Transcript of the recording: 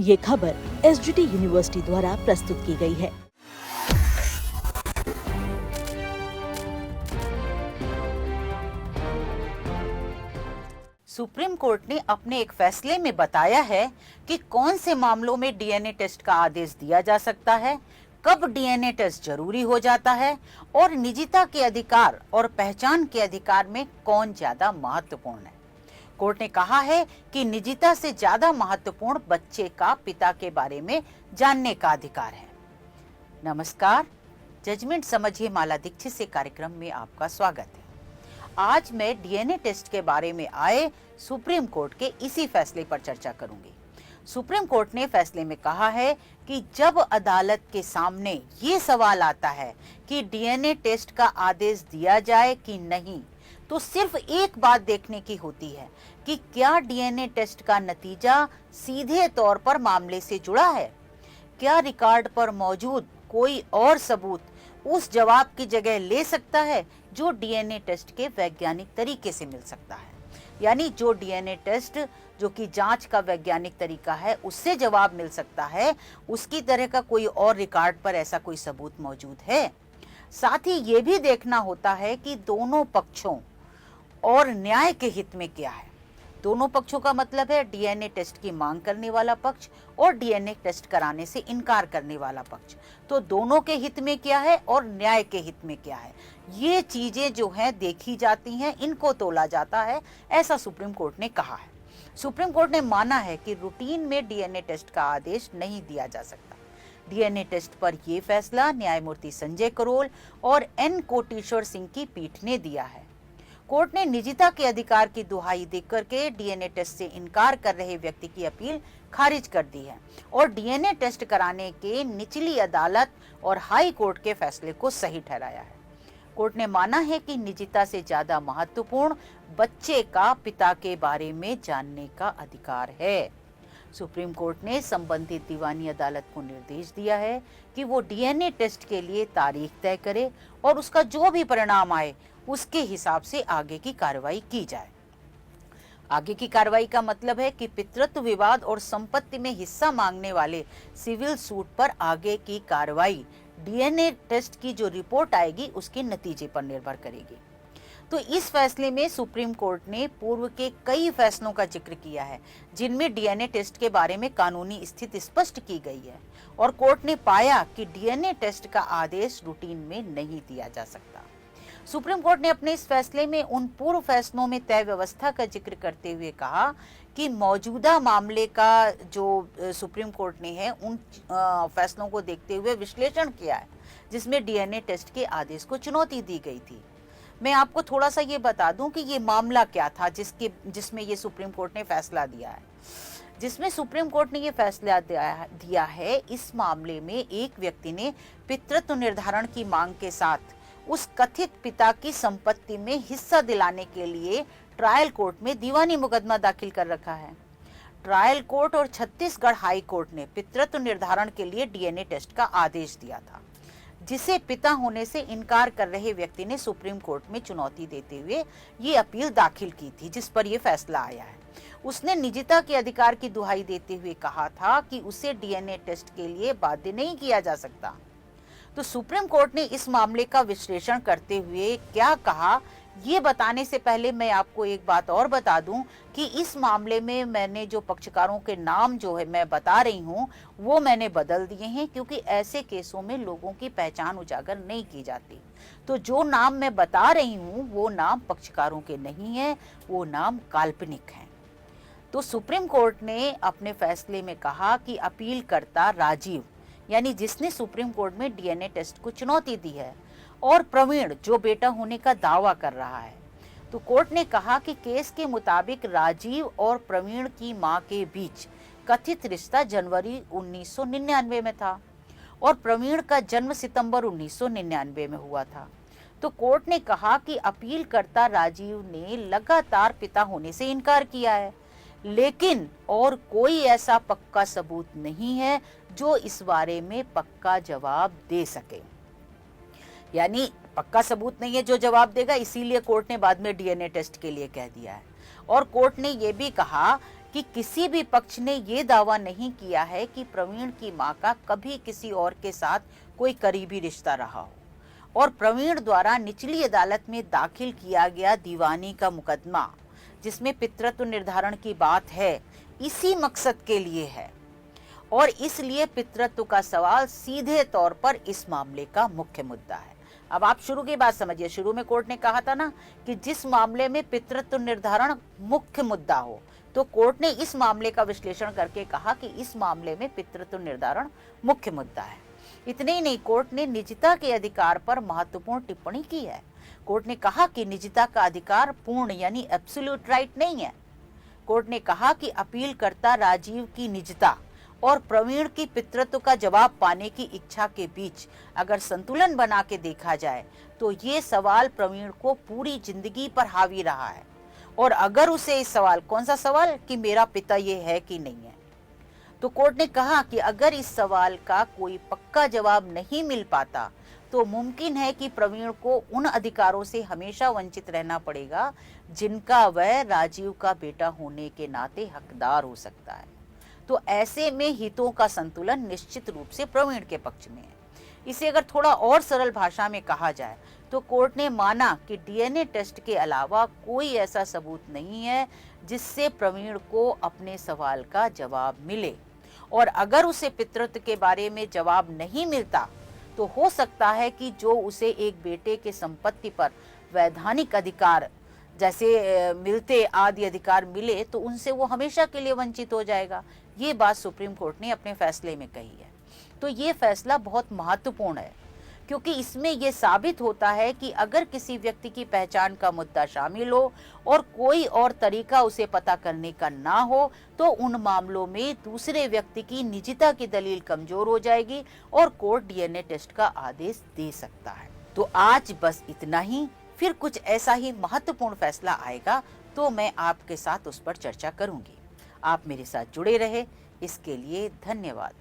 ये खबर SGT university द्वारा प्रस्तुत की गई है। सुप्रीम कोर्ट ने अपने एक फैसले में बताया है कि कौन से मामलों में डीएनए टेस्ट का आदेश दिया जा सकता है, कब डीएनए टेस्ट जरूरी हो जाता है और निजता के अधिकार और पहचान के अधिकार में कौन ज्यादा महत्वपूर्ण है। कोर्ट ने कहा है कि निजता से ज्यादा महत्वपूर्ण बच्चे का पिता के बारे में जानने का अधिकार है। नमस्कार, जजमेंट समझिए माला दीक्षित से कार्यक्रम में आपका स्वागत है। आज मैं डीएनए टेस्ट के बारे में आए सुप्रीम कोर्ट के इसी फैसले पर चर्चा करूंगी। सुप्रीम कोर्ट ने फैसले में कहा है कि जब अदालत के सामने ये सवाल आता है कि डीएनए टेस्ट का आदेश दिया जाए कि नहीं, तो सिर्फ एक बात देखने की होती है कि क्या डीएनए टेस्ट का नतीजा सीधे तौर पर मामले से जुड़ा है, क्या रिकॉर्ड पर मौजूद कोई और सबूत उस जवाब की जगह ले सकता है जो डीएनए टेस्ट के वैज्ञानिक तरीके से मिल सकता है। यानी जो डीएनए टेस्ट जो कि जांच का वैज्ञानिक तरीका है उससे जवाब मिल सकता है, उसकी तरह का कोई और रिकॉर्ड पर ऐसा कोई सबूत मौजूद है। साथ ही ये भी देखना होता है कि दोनों पक्षों और न्याय के हित में क्या है। दोनों पक्षों का मतलब है डीएनए टेस्ट की मांग करने वाला पक्ष और डीएनए टेस्ट कराने से इनकार करने वाला पक्ष। तो दोनों के हित में क्या है और न्याय के हित में क्या है, ये चीजें जो हैं देखी जाती हैं, इनको तोला जाता है, ऐसा सुप्रीम कोर्ट ने कहा है। सुप्रीम कोर्ट ने माना है कि रूटीन में डीएनए टेस्ट का आदेश नहीं दिया जा सकता। डीएनए टेस्ट पर यह फैसला न्यायमूर्ति संजय करोल और एन कोटेश्वर सिंह की पीठ ने दिया है। कोर्ट ने निजता के अधिकार की दुहाई देकर के डीएनए टेस्ट से इनकार कर रहे व्यक्ति की अपील खारिज कर दी है और डीएनए टेस्ट कराने के निचली अदालत और हाई कोर्ट के फैसले को सही ठहराया है। कोर्ट ने माना है कि निजता से ज्यादा महत्वपूर्ण बच्चे का पिता के बारे में जानने का अधिकार है। सुप्रीम कोर्ट ने संबंधित दीवानी अदालत को निर्देश दिया है कि वो डीएनए टेस्ट के लिए तारीख तय करे और उसका जो भी परिणाम आए उसके हिसाब से आगे की कार्रवाई की जाए। आगे की कार्रवाई का मतलब है कि पितृत्व विवाद और संपत्ति में हिस्सा मांगने वाले सिविल सूट पर आगे की कार्रवाई डीएनए टेस्ट की जो रिपोर्ट आएगी उसके नतीजे पर निर्भर करेगी। तो इस फैसले में सुप्रीम कोर्ट ने पूर्व के कई फैसलों का जिक्र किया है जिनमें डीएनए टेस्ट के बारे में कानूनी स्थिति स्पष्ट की गई है और कोर्ट ने पाया कि डीएनए टेस्ट का आदेश रूटीन में नहीं दिया जा सकता। सुप्रीम कोर्ट ने अपने इस फैसले में उन पूर्व फैसलों में तय व्यवस्था का जिक्र करते हुए कहा कि मौजूदा मामले का जो सुप्रीम कोर्ट ने है उन फैसलों को देखते हुए विश्लेषण किया है जिसमें डीएनए टेस्ट के आदेश को चुनौती दी गई थी। मैं आपको थोड़ा सा ये बता दूं कि ये मामला क्या था जिसमें ये सुप्रीम कोर्ट ने फैसला दिया है। जिसमें सुप्रीम कोर्ट ने ये फैसला दिया है, इस मामले में एक व्यक्ति ने पितृत्व निर्धारण की मांग के साथ उस कथित पिता की संपत्ति में हिस्सा दिलाने के लिए ट्रायल कोर्ट में दीवानी मुकदमा दाखिल कर रखा है। ट्रायल कोर्ट और छत्तीसगढ़ हाई कोर्ट ने पितृत्व निर्धारण के लिए डीएनए टेस्ट का आदेश दिया था, जिसे पिता होने से इनकार कर रहे व्यक्ति ने सुप्रीम कोर्ट में चुनौती देते हुए ये अपील दाखिल की थी, जिस पर यह फैसला आया है। उसने निजता के अधिकार की दुहाई देते हुए कहा था कि उसे डीएनए टेस्ट के लिए बाध्य नहीं किया जा सकता। तो सुप्रीम कोर्ट ने इस मामले का विश्लेषण करते हुए क्या कहा, ये बताने से पहले मैं आपको एक बात और बता दूं कि इस मामले में मैंने जो पक्षकारों के नाम जो है मैं बता रही हूं वो मैंने बदल दिए हैं, क्योंकि ऐसे केसों में लोगों की पहचान उजागर नहीं की जाती। तो जो नाम मैं बता रही हूं वो नाम पक्षकारों के नहीं है, वो नाम काल्पनिक हैं। तो सुप्रीम कोर्ट ने अपने फैसले में कहा कि अपीलकर्ता राजीव, यानी जिसने सुप्रीम कोर्ट में डीएनए टेस्ट को चुनौती दी है, और प्रवीण जो बेटा होने का दावा कर रहा है, तो कोर्ट ने कहा कि केस के मुताबिक राजीव और प्रवीण की मां के बीच कथित रिश्ता जनवरी 1999 में था और प्रवीण का जन्म सितंबर 1999 में हुआ था। तो कोर्ट ने कहा कि अपीलकर्ता राजीव ने लगातार पिता होने से इनकार किया है, लेकिन और कोई ऐसा पक्का सबूत नहीं है जो इस बारे में पक्का जवाब दे सके। यानी पक्का सबूत नहीं है जो जवाब देगा, इसीलिए कोर्ट ने बाद में डीएनए टेस्ट के लिए कह दिया है। और कोर्ट ने यह भी कहा कि किसी भी पक्ष ने ये दावा नहीं किया है कि प्रवीण की मां का कभी किसी और के साथ कोई करीबी रिश्ता रहा हो और प्रवीण द्वारा निचली अदालत में दाखिल किया गया दीवानी का मुकदमा जिसमें पितृत्व निर्धारण की बात है इसी मकसद के लिए है और इसलिए पितृत्व का सवाल सीधे तौर पर इस मामले का मुख्य मुद्दा है। अब आप शुरू की बात समझिए। शुरू में कोर्ट ने कहा था ना कि जिस मामले में पितृत्व निर्धारण मुख्य मुद्दा हो, तो कोर्ट ने इस मामले का विश्लेषण करके कहा कि इस मामले में पितृत्व निर्धारण मुख्य मुद्दा है। इतने ही नहीं, कोर्ट ने निजता के अधिकार पर महत्वपूर्ण टिप्पणी की है। कोर्ट ने कहा कि निजता का अधिकार पूर्ण यानी एब्सोल्यूट राइट नहीं है। कोर्ट ने कहा कि अपीलकर्ता राजीव की निजता और प्रवीण की पितृत्व का जवाब पाने की इच्छा के बीच अगर संतुलन बना के देखा जाए तो ये सवाल प्रवीण को पूरी जिंदगी पर हावी रहा है। और अगर उसे इस सवाल, कौन सा सवाल, कि मेरा पिता ये है कि नहीं है, तो कोर्ट ने कहा कि अगर इस सवाल का कोई पक्का जवाब नहीं मिल पाता तो मुमकिन है कि प्रवीण को उन अधिकारों से हमेशा वंचित रहना पड़ेगा जिनका वह राजीव का बेटा होने के नाते हकदार हो सकता है। तो ऐसे में हितों का संतुलन निश्चित रूप से प्रवीण के पक्ष में है। इसे अगर थोड़ा और सरल भाषा में कहा जाए तो कोर्ट ने माना कि डीएनए टेस्ट के अलावा कोई ऐसा सबूत नहीं है जिससे प्रवीण को अपने सवाल का जवाब मिले, और अगर उसे पितृत्व के बारे में जवाब नहीं मिलता तो हो सकता है कि जो उसे एक बेटे के संपत्ति पर वैधानिक अधिकार जैसे मिलते आदि अधिकार मिले तो उनसे वो हमेशा के लिए वंचित हो जाएगा। ये बात सुप्रीम कोर्ट ने अपने फैसले में कही है। तो ये फैसला बहुत महत्वपूर्ण है क्योंकि इसमें यह साबित होता है कि अगर किसी व्यक्ति की पहचान का मुद्दा शामिल हो और कोई और तरीका उसे पता करने का ना हो तो उन मामलों में दूसरे व्यक्ति की निजता की दलील कमजोर हो जाएगी और कोर्ट डीएनए टेस्ट का आदेश दे सकता है। तो आज बस इतना ही। फिर कुछ ऐसा ही महत्वपूर्ण फैसला आएगा तो मैं आपके साथ उस पर चर्चा करूंगी। आप मेरे साथ जुड़े रहे, इसके लिए धन्यवाद।